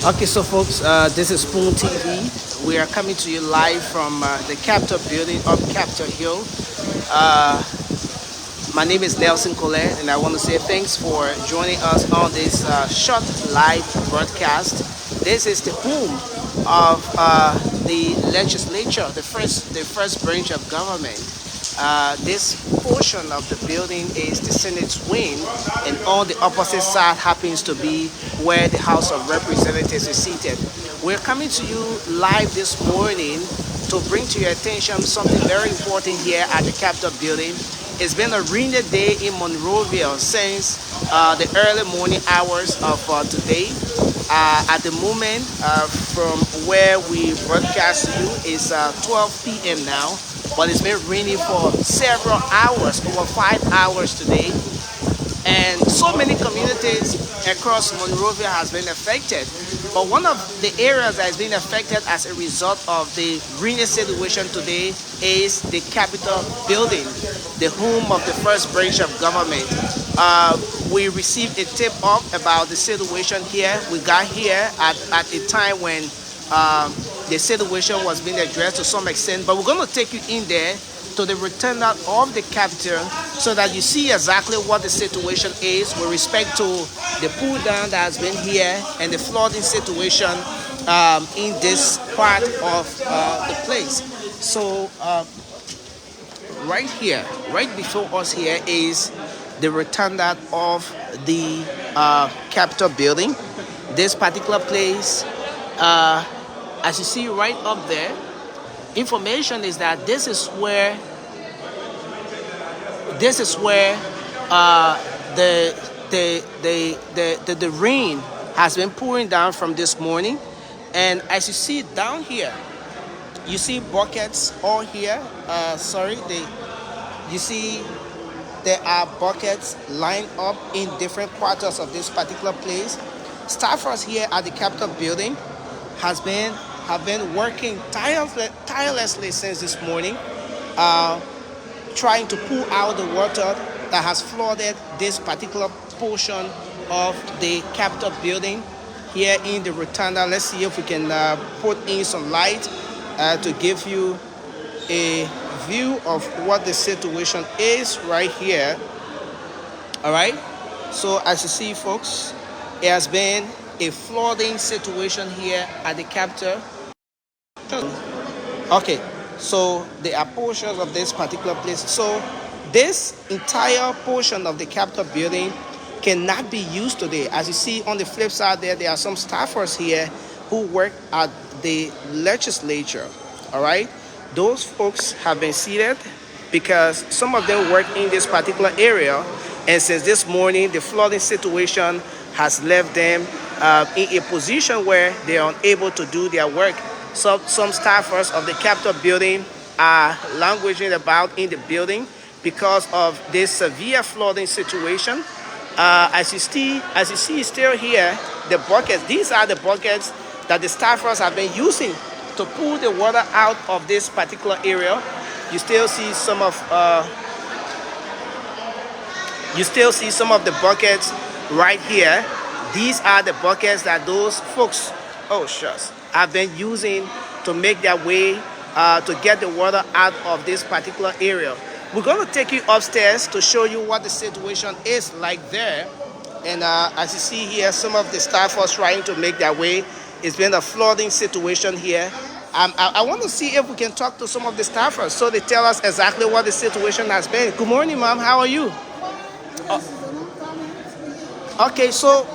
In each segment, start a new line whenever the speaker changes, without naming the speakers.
Okay, so folks, this is Spoon TV. We are coming to you live from the Capitol building up Capitol Hill. Uh, my name is Nelson Colette, and I want to say thanks for joining us on this short live broadcast. This is the home of the legislature, the first branch of government. This portion of the building is the Senate wing, and on the opposite side happens to be where the House of Representatives is seated. We're coming to you live this morning to bring to your attention something very important here at the Capitol building. It's been a rainy day in Monrovia since the early morning hours of today. At the moment, from where we broadcast to you, is 12 p.m. now, but it's been raining for several hours, over 5 hours today, and so many communities across Monrovia has been affected. But one of the areas that has been affected as a result of the rainy situation today is the Capitol building, the home of the first branch of government. We received a tip off about the situation here. We got here at a time when the situation was being addressed to some extent, but we're going to take you in there to the rotunda of the Capitol so that you see exactly what the situation is with respect to the pull down that has been here and the flooding situation in this part of the place. So right here, right before us here is the rotunda of the Capitol building. This particular place, as you see right up there, information is that this is where the rain has been pouring down from this morning. And as you see down here, you see buckets all here. You see there are buckets lined up in different quarters of this particular place. Staffers here at the Capitol building have been working tirelessly since this morning, trying to pull out the water that has flooded this particular portion of the Capitol building here in the rotunda. Let's see if we can put in some light to give you a view of what the situation is right here. All right. So as you see, folks, it has been a flooding situation here at the Capitol. Okay, so there are portions of this particular place. So this entire portion of the Capitol building cannot be used today. As you see on the flip side there are some staffers here who work at the legislature. All right, those folks have been seated because some of them work in this particular area, and since this morning the flooding situation has left them in a position where they are unable to do their work. So some staffers of the Capitol building are languishing about in the building because of this severe flooding situation. As you see still here, the buckets. These are the buckets that the staffers have been using to pull the water out of this particular area. You still see some of the buckets right here. These are the buckets that those folks, have been using to make their way to get the water out of this particular area. We're going to take you upstairs to show you what the situation is like there. And as you see here, some of the staffers trying to make their way. It's been a flooding situation here. I want to see if we can talk to some of the staffers so they tell us exactly what the situation has been. Good morning, ma'am. How are you? Okay, so,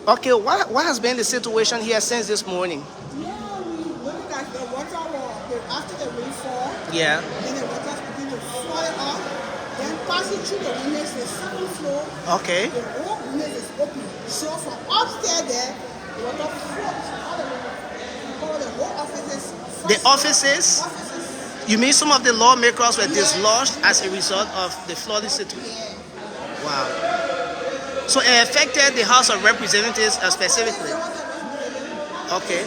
what has been the situation here since this morning?
Yeah, we look at the water after the rainfall.
Yeah.
Then the water begin to flood up, then passing through the windows, the second floor.
Okay.
The whole windows is open. So from upstairs there, the water flows all the way. Cover the whole offices.
The offices? You mean some of the lawmakers were dislodged as a result of the flooding situation?
Yeah.
Wow. So it affected the House of Representatives specifically? Okay.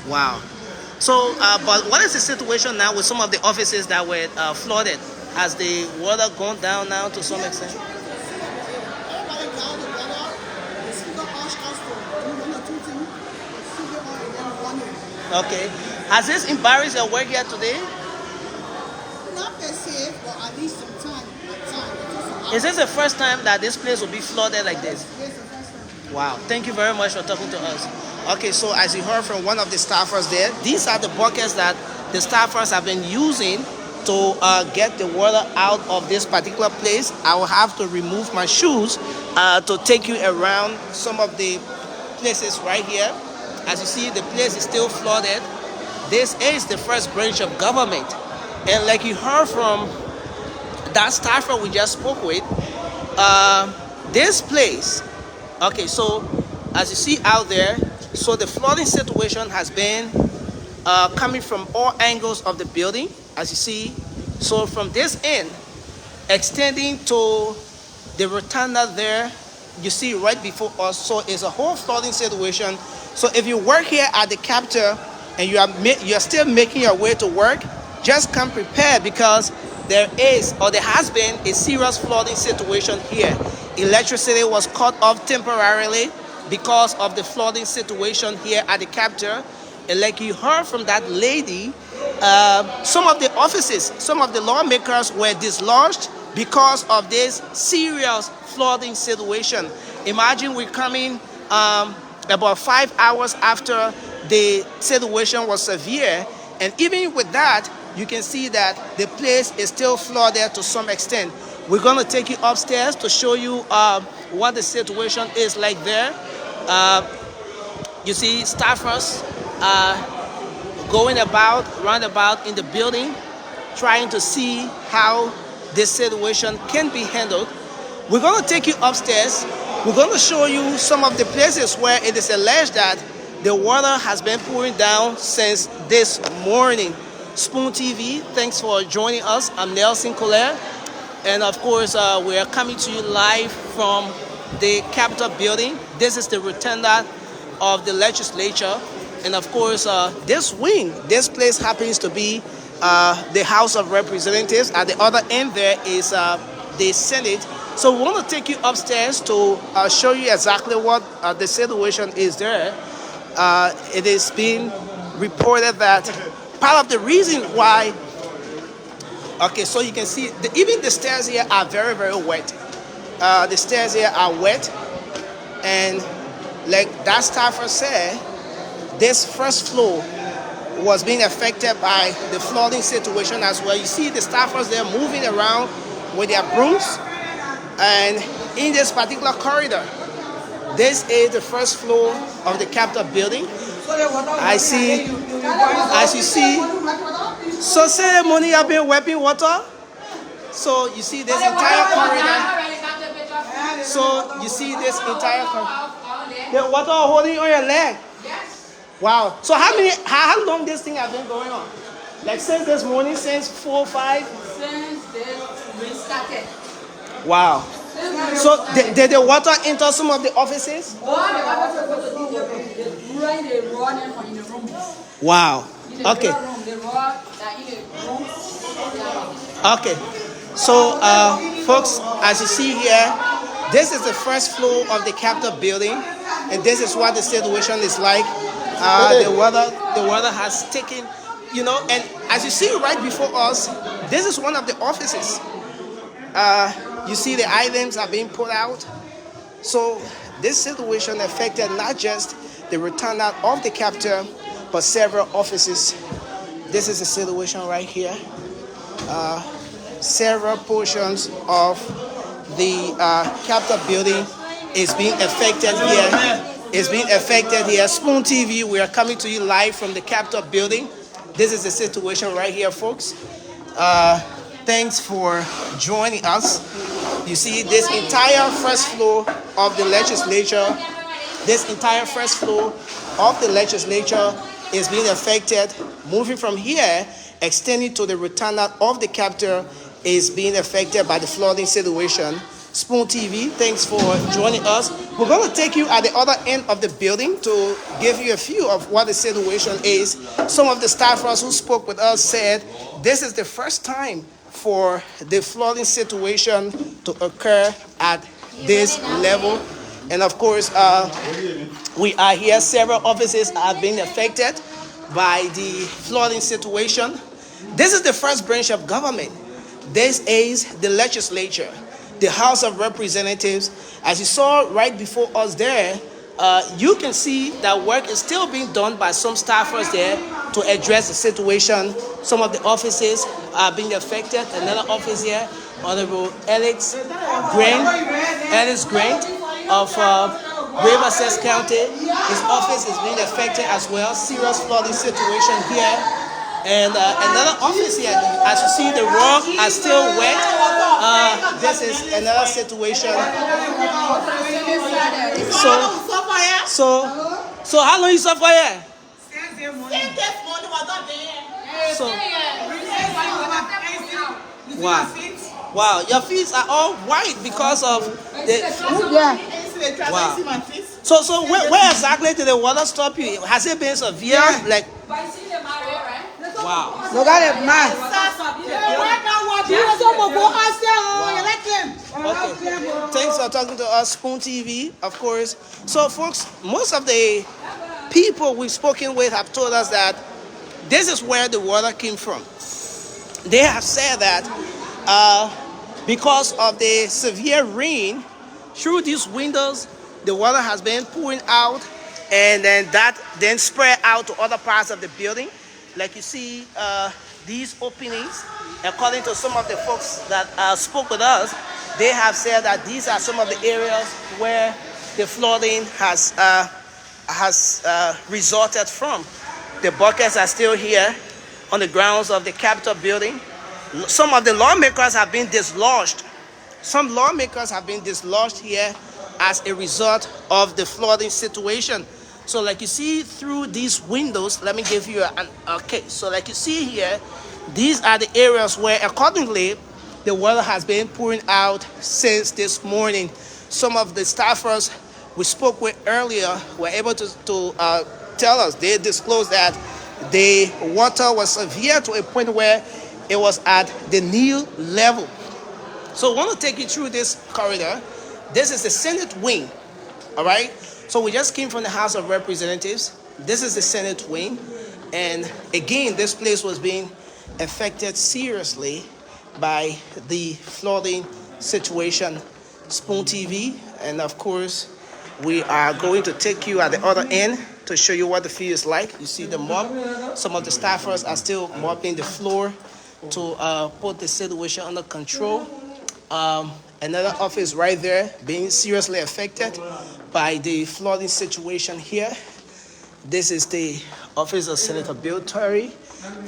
Wow. So, but what is the situation now with some of the offices that were flooded? Has the water gone down now to some extent?
Everybody down the weather, the speaker asked us to do
Okay. Has this embarrassed your work here today?
Not per se, but at least some time.
Is this the first time that this place will be flooded like this?
Yes, the first time.
Wow. Thank you very much for talking to us. Okay, so as you heard from one of the staffers there, these are the buckets that the staffers have been using to get the water out of this particular place. I will have to remove my shoes to take you around some of the places right here. As you see, the place is still flooded. This is the first branch of government. And like you heard from that staffer we just spoke with, this place, okay, so as you see out there, so the flooding situation has been coming from all angles of the building, as you see. So from this end, extending to the rotunda there, you see right before us. So it's a whole flooding situation. So if you work here at the Capitol and you're still making your way to work, just come prepared, because there has been a serious flooding situation here. Electricity was cut off temporarily because of the flooding situation here at the Capitol. And like you heard from that lady, some of the offices, some of the lawmakers were dislodged because of this serious flooding situation. Imagine we're coming about 5 hours after the situation was severe, and even with that, you can see that the place is still flooded to some extent. We're going to take you upstairs to show you what the situation is like there. You see staffers going roundabout in the building, trying to see how this situation can be handled. We're going to take you upstairs. We're going to show you some of the places where it is alleged that the water has been pouring down since this morning. Spoon TV, thanks for joining us. I'm Nelson Collier, and of course we are coming to you live from the Capitol building. This is the rotunda of the legislature, and of course this place happens to be the House of Representatives. At the other end there is the Senate. So we want to take you upstairs to show you exactly what the situation is there. It is being reported that part of the reason why, okay, so you can see even the stairs here are very, very wet. The stairs here are wet, and like that staffer said, this first floor was being affected by the flooding situation as well. You see the staffers there moving around with their brooms, and in this particular corridor, this is the first floor of the Capitol building. I see, as you see, so ceremony have been wiping water. So you see this entire corridor. So you see this entire corridor. The water holding on your leg. Wow. So how long this thing has been going on? Like since this morning, since 4 or 5?
Since we started.
Wow. So did the water enter some of the offices? Wow. Okay. Okay. So folks, as you see here, this is the first floor of the Capitol building, and this is what the situation is like. The weather has taken, and as you see right before us, this is one of the offices. You see the items are being put out. So this situation affected not just the rotunda of the Capitol, but several offices. This is the situation right here. Several portions of the Capitol building is being affected here. Spoon TV, we are coming to you live from the Capitol building. This is the situation right here, folks. Thanks for joining us. You see this entire first floor of the legislature, is being affected. Moving from here, extending to the rotunda of the Capitol, is being affected by the flooding situation. Spoon TV, thanks for joining us. We're going to take you at the other end of the building to give you a view of what the situation is. Some of the staffers who spoke with us said this is the first time for the flooding situation to occur at this level. And of course, we are here. Several offices are being affected. by the flooding situation. This is the first branch of government. This is the legislature, the House of Representatives. As you saw right before us there, you can see that work is still being done by some staffers there to address the situation. Some of the offices are being affected. Another office here, Honorable Ellis Grant of Riverside County. His office is being affected as well. Serious flooding situation here. And another office here, as you see, the road are still wet. This is another situation. So how long you suffer here? So, wow, your feet are all white because of the. Wow. So where exactly did the water stop you? Has it been severe? Like. Wow.
Look at it, man.
Okay. Thanks for talking to us, Spoon TV, of course. So, folks, most of the people we've spoken with have told us that this is where the water came from. They have said that because of the severe rain, through these windows, the water has been pouring out, and then that then spread out to other parts of the building. Like you see, these openings, according to some of the folks that spoke with us, they have said that these are some of the areas where the flooding has resulted from. The buckets are still here on the grounds of the Capitol building. Some of the lawmakers have been dislodged. Some lawmakers have been dislodged here as a result of the flooding situation. So like you see through these windows, let me give you so like you see here, these are the areas where accordingly the water has been pouring out since this morning. Some of the staffers we spoke with earlier were able to tell us, they disclosed that the water was severe to a point where it was at the knee level. So I want to take you through this corridor. This is the Senate wing, all right? So we just came from the House of Representatives. This is the Senate wing. And again, this place was being affected seriously by the flooding situation. Spoon TV, and of course, we are going to take you at the other end to show you what the field is like. You see the mop. Some of the staffers are still mopping the floor to put the situation under control. Another office right there being seriously affected by the flooding situation here. This is the office of Senator Bill Torrey.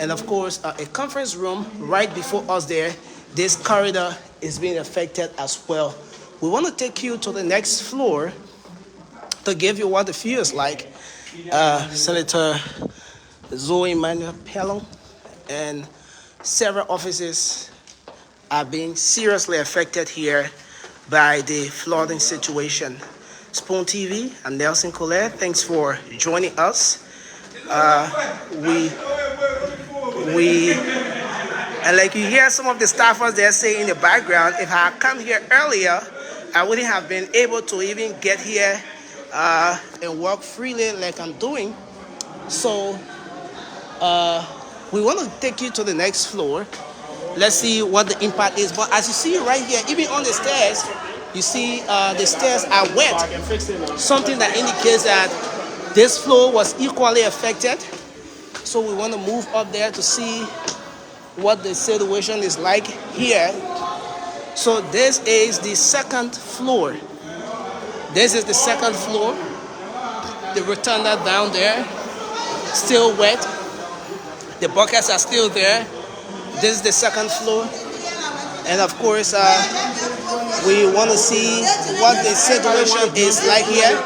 And of course, a conference room right before us there. This corridor is being affected as well. We want to take you to the next floor to give you what the view is like. Senator Zoe Manuel Pelon and several offices are being seriously affected here by the flooding situation. Spoon TV and Nelson Colette, thanks for joining us. And like you hear some of the staffers there saying in the background, if I had come here earlier, I wouldn't have been able to even get here and work freely like I'm doing. So we want to take you to the next floor. Let's see what the impact is. But as you see right here, even on the stairs, you see the stairs are wet. Something that indicates that this floor was equally affected. So we want to move up there to see what the situation is like here. So this is the second floor. This is the second floor. The rotunda down there, still wet. The buckets are still there. This is the second floor. And of course, we want to see what the situation is like here.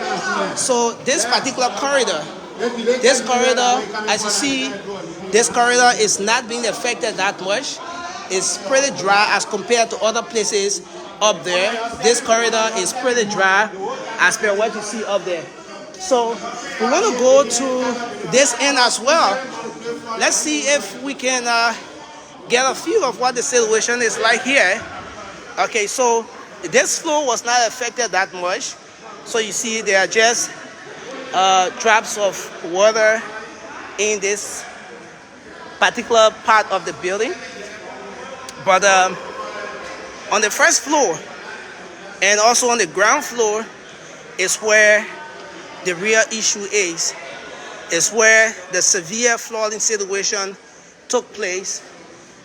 So this particular corridor, as you see, this corridor is not being affected that much. It's pretty dry as compared to other places up there. This corridor is pretty dry as per what you see up there. So we want to go to this end as well. Let's see if we can get a feel of what the situation is like here. Okay, so this floor was not affected that much. So you see there are just drops of water in this particular part of the building. But on the first floor and also on the ground floor is where the real issue is. It's where the severe flooding situation took place,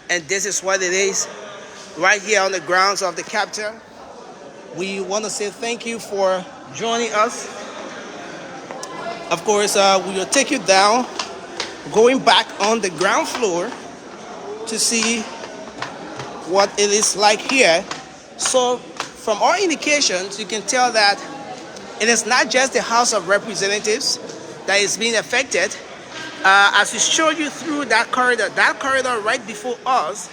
and this is what it is right here on the grounds of the Capitol. We want to say thank you for joining us. Of course, we will take you down, going back on the ground floor to see what it is like here. So from our indications, you can tell that it is not just the House of Representatives that is being affected. As we showed you through that corridor right before us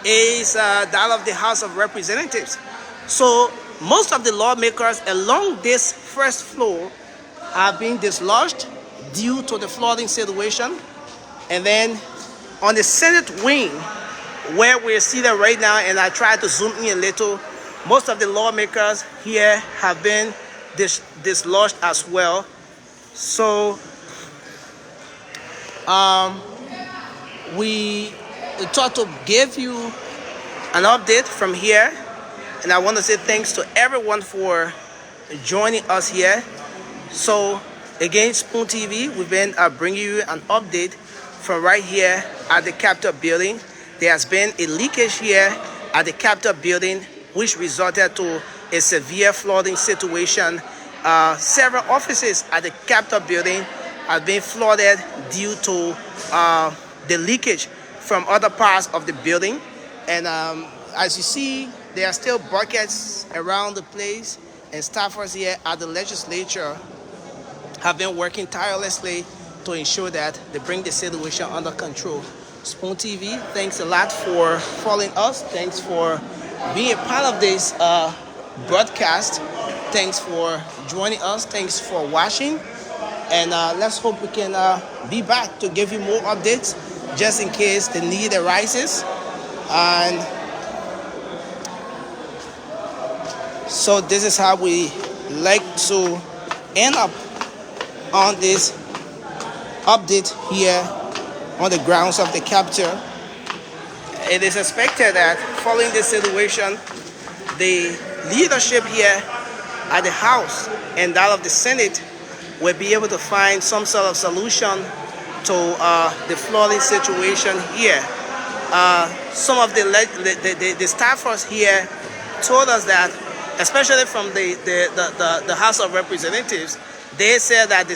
is that of the House of Representatives. So most of the lawmakers along this first floor are being dislodged due to the flooding situation. And then on the Senate wing, where we're seated right now, and I tried to zoom in a little, most of the lawmakers here have been dislodged as well. So we thought to give you an update from here, and I want to say thanks to everyone for joining us here. So again, Spoon TV, we've been bringing you an update from right here at the Capitol building. There has been a leakage here at the Capitol building, which resulted to a severe flooding situation. Several offices at the Capitol building have been flooded due to the leakage from other parts of the building. And as you see, there are still buckets around the place, and staffers here at the legislature have been working tirelessly to ensure that they bring the situation under control. Spoon TV, thanks a lot for following us. Thanks for being a part of this broadcast. Thanks for joining us. Thanks for watching. And let's hope we can be back to give you more updates just in case the need arises. And so this is how we like to end up on this update here on the grounds of the Capitol. It is expected that following this situation, the leadership here at the House and that of the Senate will be able to find some sort of solution to the flooding situation here. Some of the staffers here told us that, especially from the House of Representatives, they said that the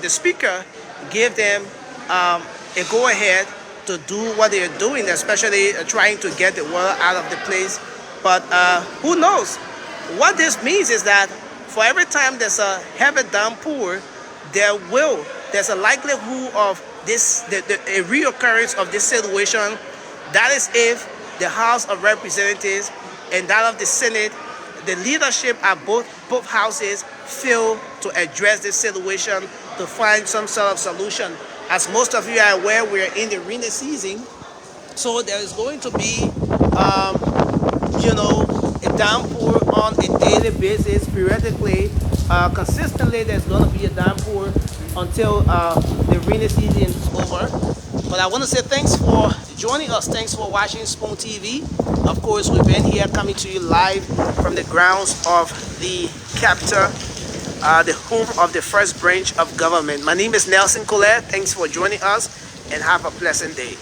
Speaker gave them a go-ahead to do what they are doing, especially trying to get the water out of the place. But who knows? What this means is that for every time there's a heavy downpour, there's a likelihood of a reoccurrence of this situation. That is if the House of Representatives and that of the Senate, the leadership at both houses fail to address this situation to find some sort of solution. As most of you are aware, we're in the rainy season, so there is going to be, a downpour on a daily basis, periodically, consistently. There's going to be a downpour until the rainy season is over. But I want to say thanks for joining us. Thanks for watching Spoon TV. Of course, we've been here coming to you live from the grounds of the Capitol, the home of the first branch of government. My name is Nelson Colette. Thanks for joining us, and have a pleasant day.